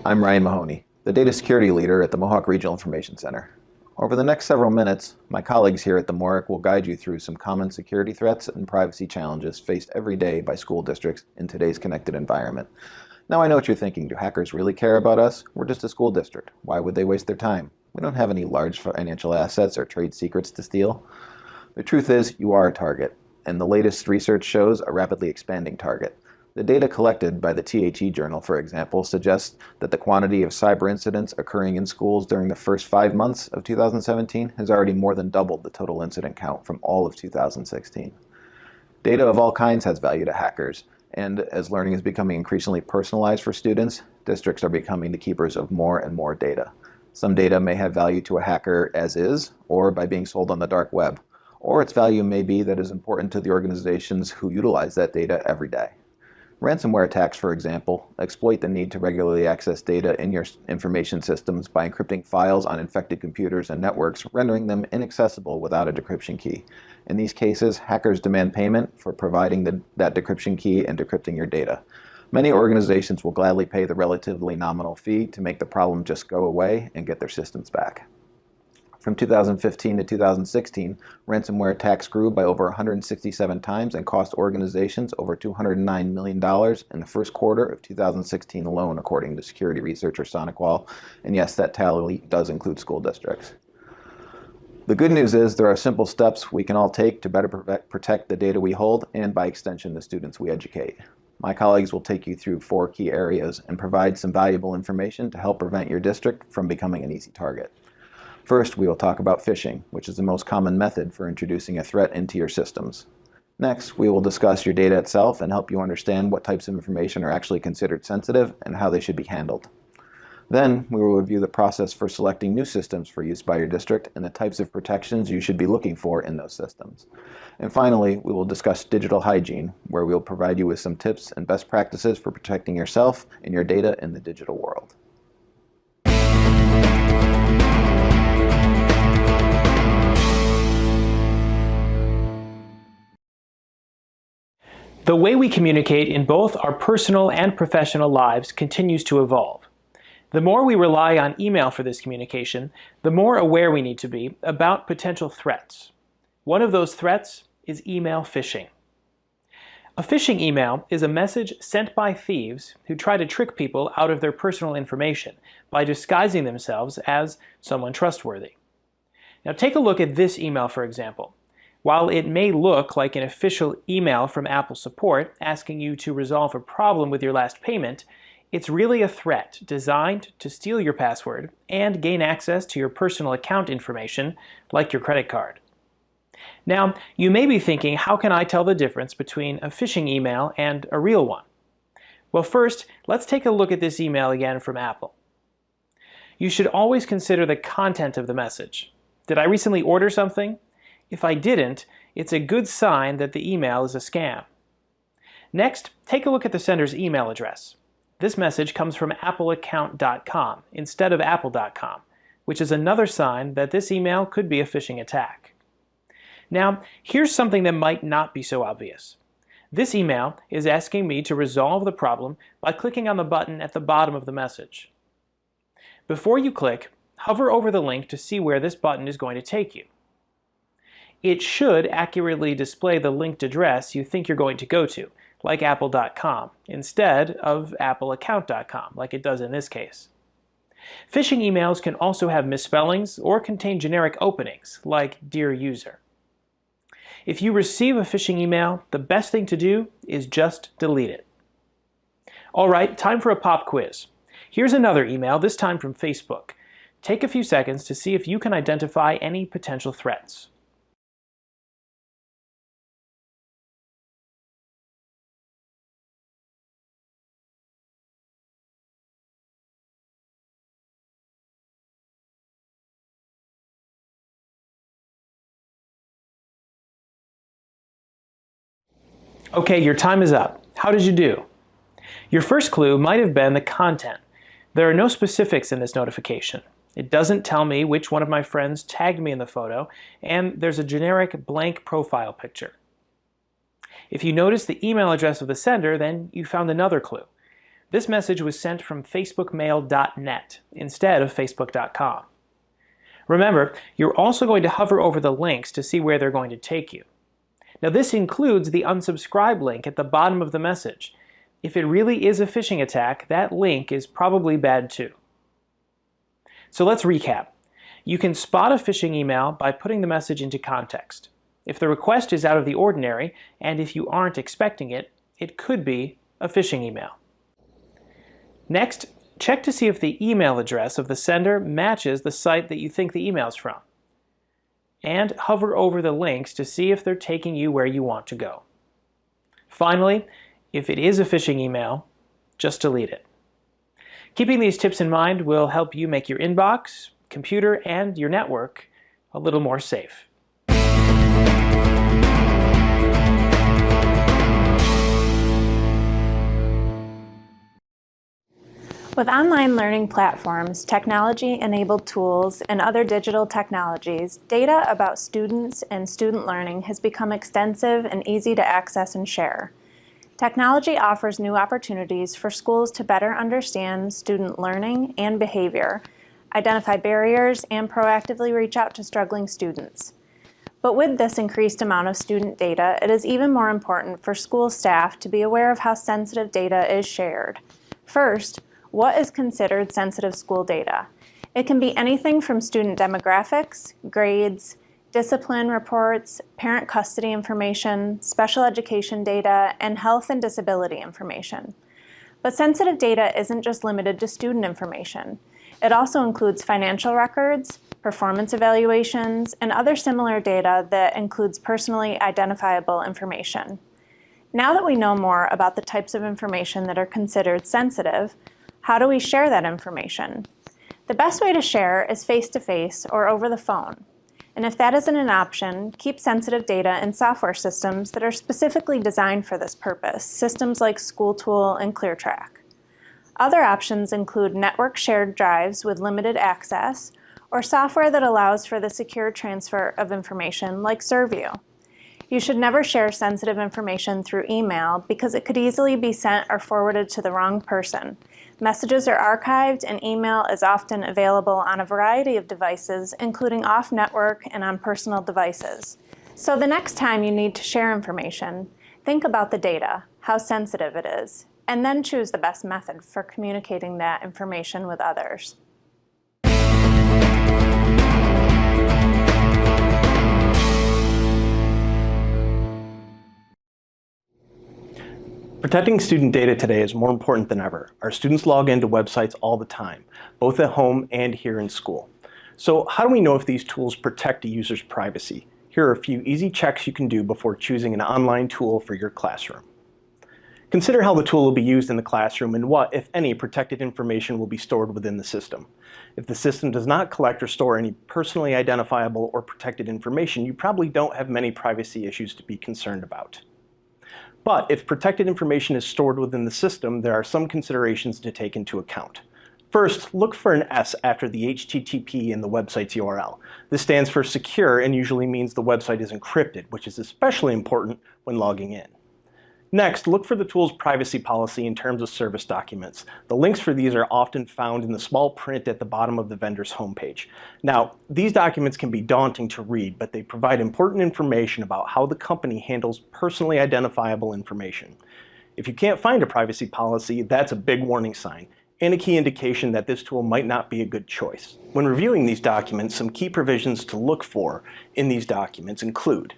I'm Ryan Mahoney, the Data Security Leader at the Mohawk Regional Information Center. Over the next several minutes, my colleagues here at the MORIC will guide you through some common security threats and privacy challenges faced every day by school districts in today's connected environment. Now I know what you're thinking, do hackers really care about us? We're just a school district. Why would they waste their time? We don't have any large financial assets or trade secrets to steal. The truth is, you are a target, and the latest research shows a rapidly expanding target. The data collected by the THE Journal, for example, suggests that the quantity of cyber incidents occurring in schools during the first 5 months of 2017 has already more than doubled the total incident count from all of 2016. Data of all kinds has value to hackers, and as learning is becoming increasingly personalized for students, districts are becoming the keepers of more and more data. Some data may have value to a hacker as is, or by being sold on the dark web, or its value may be that is important to the organizations who utilize that data every day. Ransomware attacks, for example, exploit the need to regularly access data in your information systems by encrypting files on infected computers and networks, rendering them inaccessible without a decryption key. In these cases, hackers demand payment for providing that decryption key and decrypting your data. Many organizations will gladly pay the relatively nominal fee to make the problem just go away and get their systems back. From 2015 to 2016, ransomware attacks grew by over 167 times and cost organizations over $209 million in the first quarter of 2016 alone, according to security researcher SonicWall. And yes, that tally does include school districts. The good news is there are simple steps we can all take to better protect the data we hold and, by extension, the students we educate. My colleagues will take you through 4 key areas and provide some valuable information to help prevent your district from becoming an easy target. First, we will talk about phishing, which is the most common method for introducing a threat into your systems. Next, we will discuss your data itself and help you understand what types of information are actually considered sensitive and how they should be handled. Then, we will review the process for selecting new systems for use by your district and the types of protections you should be looking for in those systems. And finally, we will discuss digital hygiene, where we will provide you with some tips and best practices for protecting yourself and your data in the digital world. The way we communicate in both our personal and professional lives continues to evolve. The more we rely on email for this communication, the more aware we need to be about potential threats. One of those threats is email phishing. A phishing email is a message sent by thieves who try to trick people out of their personal information by disguising themselves as someone trustworthy. Now take a look at this email, for example. While it may look like an official email from Apple support asking you to resolve a problem with your last payment, it's really a threat designed to steal your password and gain access to your personal account information, like your credit card. Now, you may be thinking, how can I tell the difference between a phishing email and a real one? Well, first, let's take a look at this email again from Apple. You should always consider the content of the message. Did I recently order something? If I didn't, it's a good sign that the email is a scam. Next, take a look at the sender's email address. This message comes from appleaccount.com instead of apple.com, which is another sign that this email could be a phishing attack. Now, here's something that might not be so obvious. This email is asking me to resolve the problem by clicking on the button at the bottom of the message. Before you click, hover over the link to see where this button is going to take you. It should accurately display the linked address you think you're going to go to, like apple.com, instead of appleaccount.com, like it does in this case. Phishing emails can also have misspellings or contain generic openings, like Dear User. If you receive a phishing email, the best thing to do is just delete it. All right, time for a pop quiz. Here's another email, this time from Facebook. Take a few seconds to see if you can identify any potential threats. Okay, your time is up. How did you do? Your first clue might have been the content. There are no specifics in this notification. It doesn't tell me which one of my friends tagged me in the photo, and there's a generic blank profile picture. If you notice the email address of the sender, then you found another clue. This message was sent from facebookmail.net instead of facebook.com. Remember, you're also going to hover over the links to see where they're going to take you. Now this includes the unsubscribe link at the bottom of the message. If it really is a phishing attack, that link is probably bad too. So let's recap. You can spot a phishing email by putting the message into context. If the request is out of the ordinary, and if you aren't expecting it, it could be a phishing email. Next, check to see if the email address of the sender matches the site that you think the email's from. And hover over the links to see if they're taking you where you want to go. Finally, if it is a phishing email, just delete it. Keeping these tips in mind will help you make your inbox, computer, and your network a little more safe. With online learning platforms, technology-enabled tools, and other digital technologies, data about students and student learning has become extensive and easy to access and share. Technology offers new opportunities for schools to better understand student learning and behavior, identify barriers, and proactively reach out to struggling students. But with this increased amount of student data, it is even more important for school staff to be aware of how sensitive data is shared. First, what is considered sensitive school data? It can be anything from student demographics, grades, discipline reports, parent custody information, special education data, and health and disability information. But sensitive data isn't just limited to student information. It also includes financial records, performance evaluations, and other similar data that includes personally identifiable information. Now that we know more about the types of information that are considered sensitive, how do we share that information? The best way to share is face-to-face or over the phone. And if that isn't an option, keep sensitive data in software systems that are specifically designed for this purpose, systems like SchoolTool and ClearTrack. Other options include network shared drives with limited access, or software that allows for the secure transfer of information like SurView. You should never share sensitive information through email because it could easily be sent or forwarded to the wrong person. Messages are archived and email is often available on a variety of devices, including off-network and on personal devices. So the next time you need to share information, think about the data, how sensitive it is, and then choose the best method for communicating that information with others. Protecting student data today is more important than ever. Our students log into websites all the time, both at home and here in school. So how do we know if these tools protect a user's privacy? Here are a few easy checks you can do before choosing an online tool for your classroom. Consider how the tool will be used in the classroom and what, if any, protected information will be stored within the system. If the system does not collect or store any personally identifiable or protected information, you probably don't have many privacy issues to be concerned about. But if protected information is stored within the system, there are some considerations to take into account. First, look for an S after the HTTP in the website's URL. This stands for secure and usually means the website is encrypted, which is especially important when logging in. Next, look for the tool's privacy policy and terms of service documents. The links for these are often found in the small print at the bottom of the vendor's homepage. Now, these documents can be daunting to read, but they provide important information about how the company handles personally identifiable information. If you can't find a privacy policy, that's a big warning sign and a key indication that this tool might not be a good choice. When reviewing these documents, some key provisions to look for in these documents include: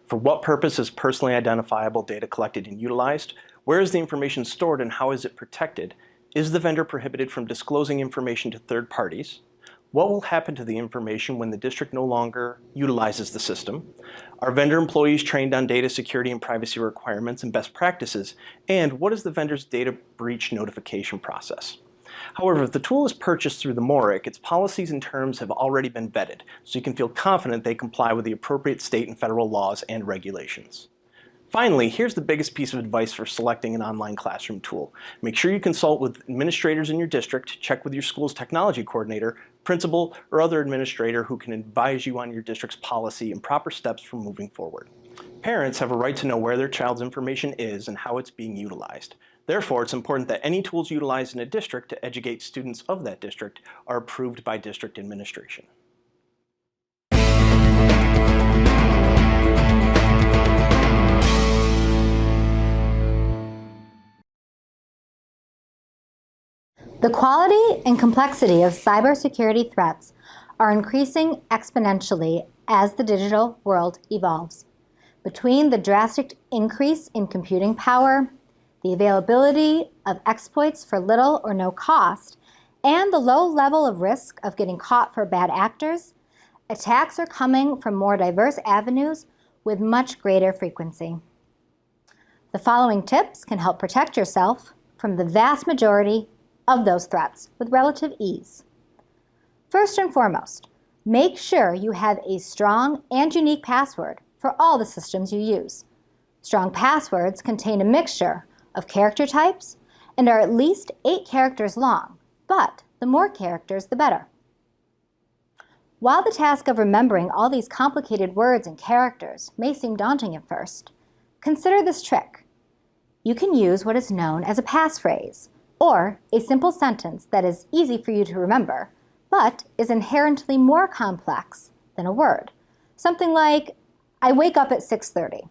for what purpose is personally identifiable data collected and utilized? Where is the information stored and how is it protected? Is the vendor prohibited from disclosing information to third parties? What will happen to the information when the district no longer utilizes the system? Are vendor employees trained on data security and privacy requirements and best practices? And what is the vendor's data breach notification process? However, if the tool is purchased through the MORIC, its policies and terms have already been vetted, so you can feel confident they comply with the appropriate state and federal laws and regulations. Finally, here's the biggest piece of advice for selecting an online classroom tool. Make sure you consult with administrators in your district, check with your school's technology coordinator, principal, or other administrator who can advise you on your district's policy and proper steps for moving forward. Parents have a right to know where their child's information is and how it's being utilized. Therefore, it's important that any tools utilized in a district to educate students of that district are approved by district administration. The quality and complexity of cybersecurity threats are increasing exponentially as the digital world evolves. Between the drastic increase in computing power, the availability of exploits for little or no cost, and the low level of risk of getting caught for bad actors, attacks are coming from more diverse avenues with much greater frequency. The following tips can help protect yourself from the vast majority of those threats with relative ease. First and foremost, make sure you have a strong and unique password for all the systems you use. Strong passwords contain a mixture of character types and are at least 8 characters long, but the more characters, the better. While the task of remembering all these complicated words and characters may seem daunting at first, consider this trick. You can use what is known as a passphrase, or a simple sentence that is easy for you to remember, but is inherently more complex than a word. Something like, I wake up at 6:30.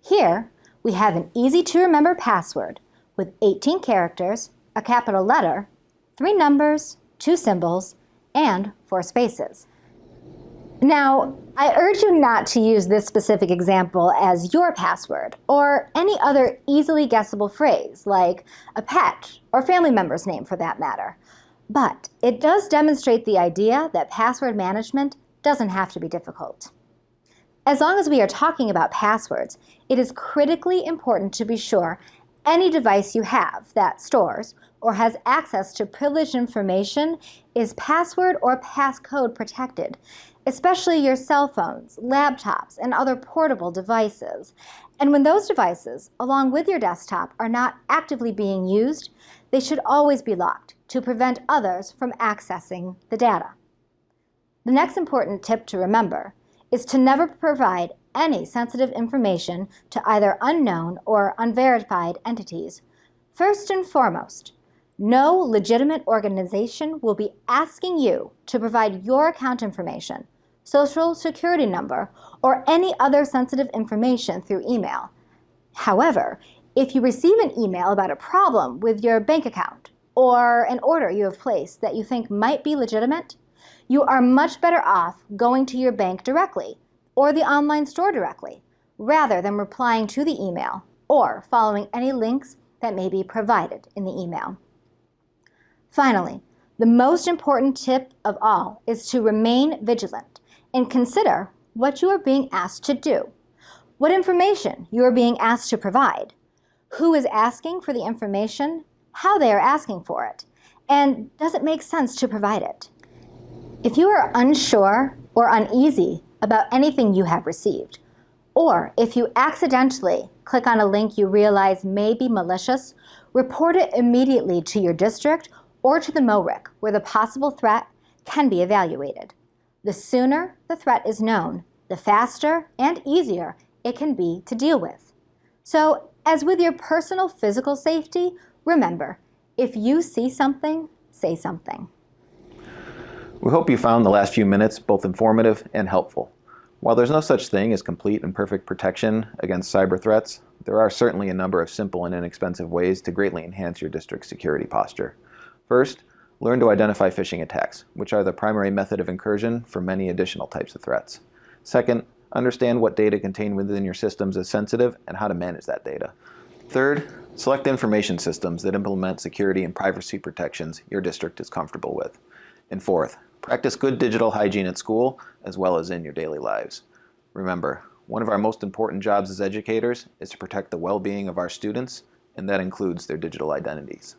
Here, we have an easy-to-remember password with 18 characters, a capital letter, 3 numbers, 2 symbols, and 4 spaces. Now, I urge you not to use this specific example as your password, or any other easily guessable phrase, like a pet or family member's name for that matter. But it does demonstrate the idea that password management doesn't have to be difficult. As long as we are talking about passwords, it is critically important to be sure any device you have that stores or has access to privileged information is password or passcode protected, especially your cell phones, laptops, and other portable devices. And when those devices, along with your desktop, are not actively being used, they should always be locked to prevent others from accessing the data. The next important tip to remember is to never provide any sensitive information to either unknown or unverified entities. First and foremost, no legitimate organization will be asking you to provide your account information, social security number, or any other sensitive information through email. However, if you receive an email about a problem with your bank account or an order you have placed that you think might be legitimate, you are much better off going to your bank directly or the online store directly, rather than replying to the email or following any links that may be provided in the email. Finally, the most important tip of all is to remain vigilant and consider what you are being asked to do, what information you are being asked to provide, who is asking for the information, how they are asking for it, and does it make sense to provide it. If you are unsure or uneasy about anything you have received, or if you accidentally click on a link you realize may be malicious, report it immediately to your district or to the MORIC, where the possible threat can be evaluated. The sooner the threat is known, the faster and easier it can be to deal with. So, as with your personal physical safety, remember, if you see something, say something. We hope you found the last few minutes both informative and helpful. While there's no such thing as complete and perfect protection against cyber threats, there are certainly a number of simple and inexpensive ways to greatly enhance your district's security posture. First, learn to identify phishing attacks, which are the primary method of incursion for many additional types of threats. Second, understand what data contained within your systems is sensitive and how to manage that data. Third, select information systems that implement security and privacy protections your district is comfortable with. And fourth, practice good digital hygiene at school as well as in your daily lives. Remember, one of our most important jobs as educators is to protect the well-being of our students, and that includes their digital identities.